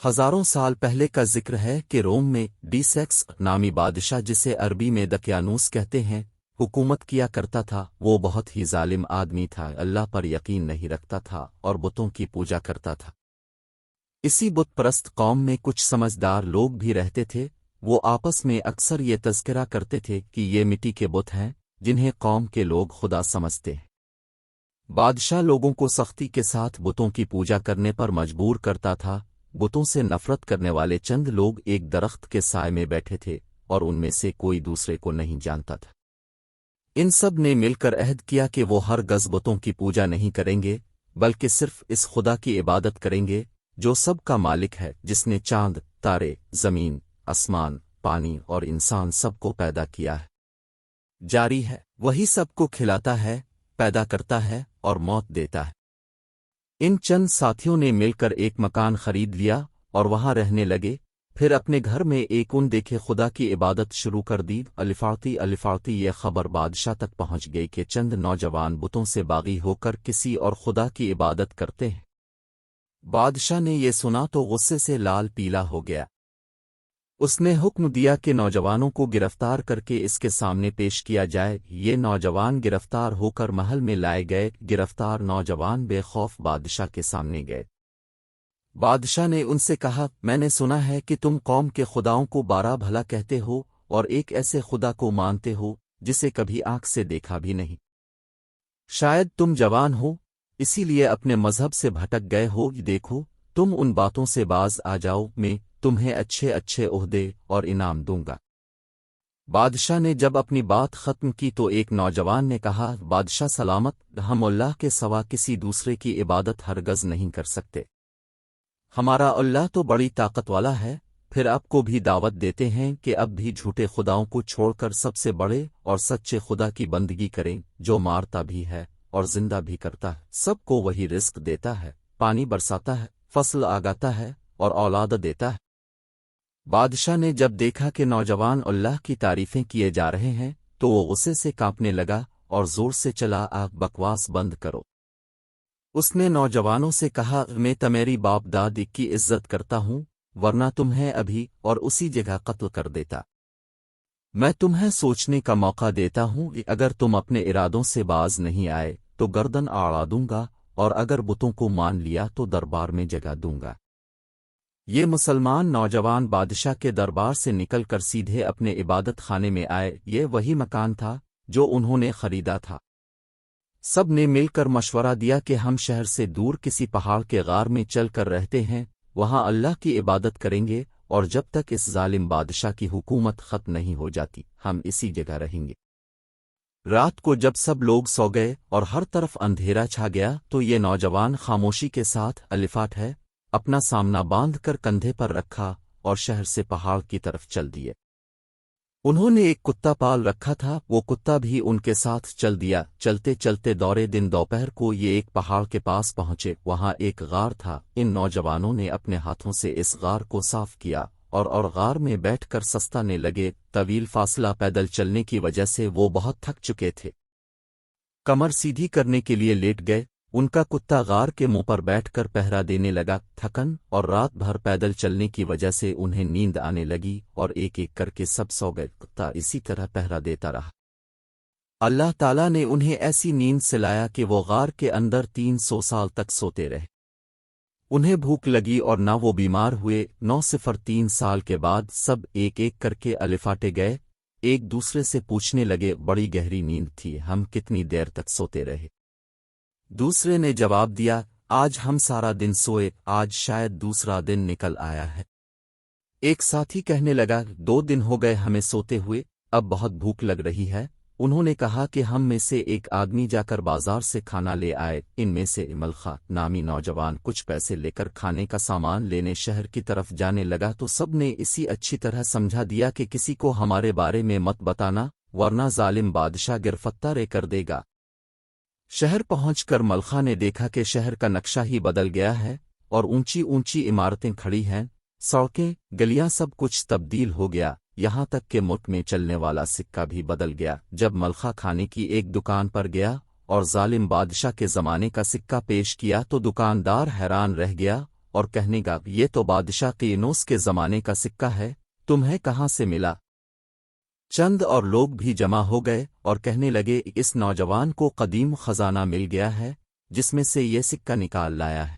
ہزاروں سال پہلے کا ذکر ہے کہ روم میں ڈیسیکس نامی بادشاہ، جسے عربی میں دقیانوس کہتے ہیں، حکومت کیا کرتا تھا۔ وہ بہت ہی ظالم آدمی تھا، اللہ پر یقین نہیں رکھتا تھا اور بتوں کی پوجا کرتا تھا۔ اسی بت پرست قوم میں کچھ سمجھدار لوگ بھی رہتے تھے۔ وہ آپس میں اکثر یہ تذکرہ کرتے تھے کہ یہ مٹی کے بت ہیں جنہیں قوم کے لوگ خدا سمجھتے ہیں۔ بادشاہ لوگوں کو سختی کے ساتھ بتوں کی پوجا کرنے پر مجبور کرتا تھا۔ بتوں سے نفرت کرنے والے چند لوگ ایک درخت کے سائے میں بیٹھے تھے اور ان میں سے کوئی دوسرے کو نہیں جانتا تھا۔ ان سب نے مل کر عہد کیا کہ وہ ہرگز بتوں کی پوجا نہیں کریں گے، بلکہ صرف اس خدا کی عبادت کریں گے جو سب کا مالک ہے، جس نے چاند، تارے، زمین، آسمان، پانی اور انسان سب کو پیدا کیا ہے۔ جاری ہے، وہی سب کو کھلاتا ہے، پیدا کرتا ہے اور موت دیتا ہے۔ ان چند ساتھیوں نے مل کر ایک مکان خرید لیا اور وہاں رہنے لگے۔ پھر اپنے گھر میں ایک ان دیکھے خدا کی عبادت شروع کر دی۔ الفاطی یہ خبر بادشاہ تک پہنچ گئی کہ چند نوجوان بتوں سے باغی ہو کر کسی اور خدا کی عبادت کرتے ہیں۔ بادشاہ نے یہ سنا تو غصے سے لال پیلا ہو گیا۔ اس نے حکم دیا کہ نوجوانوں کو گرفتار کر کے اس کے سامنے پیش کیا جائے۔ یہ نوجوان گرفتار ہو کر محل میں لائے گئے۔ گرفتار نوجوان بے خوف بادشاہ کے سامنے گئے۔ بادشاہ نے ان سے کہا، میں نے سنا ہے کہ تم قوم کے خداؤں کو بارہ بھلا کہتے ہو اور ایک ایسے خدا کو مانتے ہو جسے کبھی آنکھ سے دیکھا بھی نہیں۔ شاید تم جوان ہو، اسی لیے اپنے مذہب سے بھٹک گئے ہو۔ دیکھو، تم ان باتوں سے باز آ جاؤ، میں تمہیں اچھے اچھے عہدے اور انعام دوں گا۔ بادشاہ نے جب اپنی بات ختم کی تو ایک نوجوان نے کہا، بادشاہ سلامت، ہم اللہ کے سوا کسی دوسرے کی عبادت ہرگز نہیں کر سکتے۔ ہمارا اللہ تو بڑی طاقت والا ہے۔ پھر آپ کو بھی دعوت دیتے ہیں کہ اب بھی جھوٹے خداؤں کو چھوڑ کر سب سے بڑے اور سچے خدا کی بندگی کریں، جو مارتا بھی ہے اور زندہ بھی کرتا ہے، سب کو وہی رزق دیتا ہے، پانی برساتا ہے، فصل آگاتا ہے اور اولاد دیتا ہے۔ بادشاہ نے جب دیکھا کہ نوجوان اللہ کی تعریفیں کیے جا رہے ہیں تو وہ غصے سے کانپنے لگا اور زور سے چلا، آگ بکواس بند کرو۔ اس نے نوجوانوں سے کہا، میں تمہاری باپ دادی کی عزت کرتا ہوں، ورنہ تمہیں ابھی اور اسی جگہ قتل کر دیتا۔ میں تمہیں سوچنے کا موقع دیتا ہوں کہ اگر تم اپنے ارادوں سے باز نہیں آئے تو گردن اڑا دوں گا، اور اگر بتوں کو مان لیا تو دربار میں جگہ دوں گا۔ یہ مسلمان نوجوان بادشاہ کے دربار سے نکل کر سیدھے اپنے عبادت خانے میں آئے۔ یہ وہی مکان تھا جو انہوں نے خریدا تھا۔ سب نے مل کر مشورہ دیا کہ ہم شہر سے دور کسی پہاڑ کے غار میں چل کر رہتے ہیں، وہاں اللہ کی عبادت کریں گے، اور جب تک اس ظالم بادشاہ کی حکومت ختم نہیں ہو جاتی ہم اسی جگہ رہیں گے۔ رات کو جب سب لوگ سو گئے اور ہر طرف اندھیرا چھا گیا تو یہ نوجوان خاموشی کے ساتھ الفاٹ ہے اپنا سامنا باندھ کر کندھے پر رکھا اور شہر سے پہاڑ کی طرف چل دیے۔ انہوں نے ایک کتا پال رکھا تھا، وہ کتا بھی ان کے ساتھ چل دیا۔ چلتے چلتے دورے دن دوپہر کو یہ ایک پہاڑ کے پاس پہنچے، وہاں ایک غار تھا۔ ان نوجوانوں نے اپنے ہاتھوں سے اس غار کو صاف کیا اور غار میں بیٹھ کر سستانے لگے۔ طویل فاصلہ پیدل چلنے کی وجہ سے وہ بہت تھک چکے تھے۔ کمر سیدھی کرنے کے لیے لیٹ گئے۔ ان کا کتا غار کے منہ پر بیٹھ کر پہرا دینے لگا۔ تھکن اور رات بھر پیدل چلنے کی وجہ سے انہیں نیند آنے لگی اور ایک ایک کر کے سب سو گئے۔ کتا اسی طرح پہرا دیتا رہا۔ اللہ تعالیٰ نے انہیں ایسی نیند سلایا کہ وہ غار کے اندر 300 سال تک سوتے رہے۔ انہیں بھوک لگی اور نہ وہ بیمار ہوئے۔ 903 سال کے بعد سب ایک ایک کر کے الفاٹے گئے، ایک دوسرے سے پوچھنے لگے، بڑی گہری نیند تھی، ہم کتنی دیر تک سوتے رہے؟ دوسرے نے جواب دیا، آج ہم سارا دن سوئے، آج شاید دوسرا دن نکل آیا ہے۔ ایک ساتھی کہنے لگا، 2 دن ہو گئے ہمیں سوتے ہوئے، اب بہت بھوک لگ رہی ہے۔ انہوں نے کہا کہ ہم میں سے ایک آدمی جا کر بازار سے کھانا لے آئے۔ ان میں سے ملخا نامی نوجوان کچھ پیسے لے کر کھانے کا سامان لینے شہر کی طرف جانے لگا تو سب نے اسی اچھی طرح سمجھا دیا کہ کسی کو ہمارے بارے میں مت بتانا، ورنہ ظالم بادشاہ گرفتار کر دے گا۔ شہر پہنچ کر ملخا نے دیکھا کہ شہر کا نقشہ ہی بدل گیا ہے اور اونچی اونچی عمارتیں کھڑی ہیں، سڑکیں، گلیاں، سب کچھ تبدیل ہو گیا، یہاں تک کہ ملک میں چلنے والا سکہ بھی بدل گیا۔ جب ملخا کھانے کی ایک دکان پر گیا اور ظالم بادشاہ کے زمانے کا سکہ پیش کیا تو دکاندار حیران رہ گیا اور کہنے گا یہ تو بادشاہ قینوس کے زمانے کا سکہ ہے، تمہیں کہاں سے ملا؟ چند اور لوگ بھی جمع ہو گئے اور کہنے لگے اس نوجوان کو قدیم خزانہ مل گیا ہے جس میں سے یہ سکہ نکال لایا ہے۔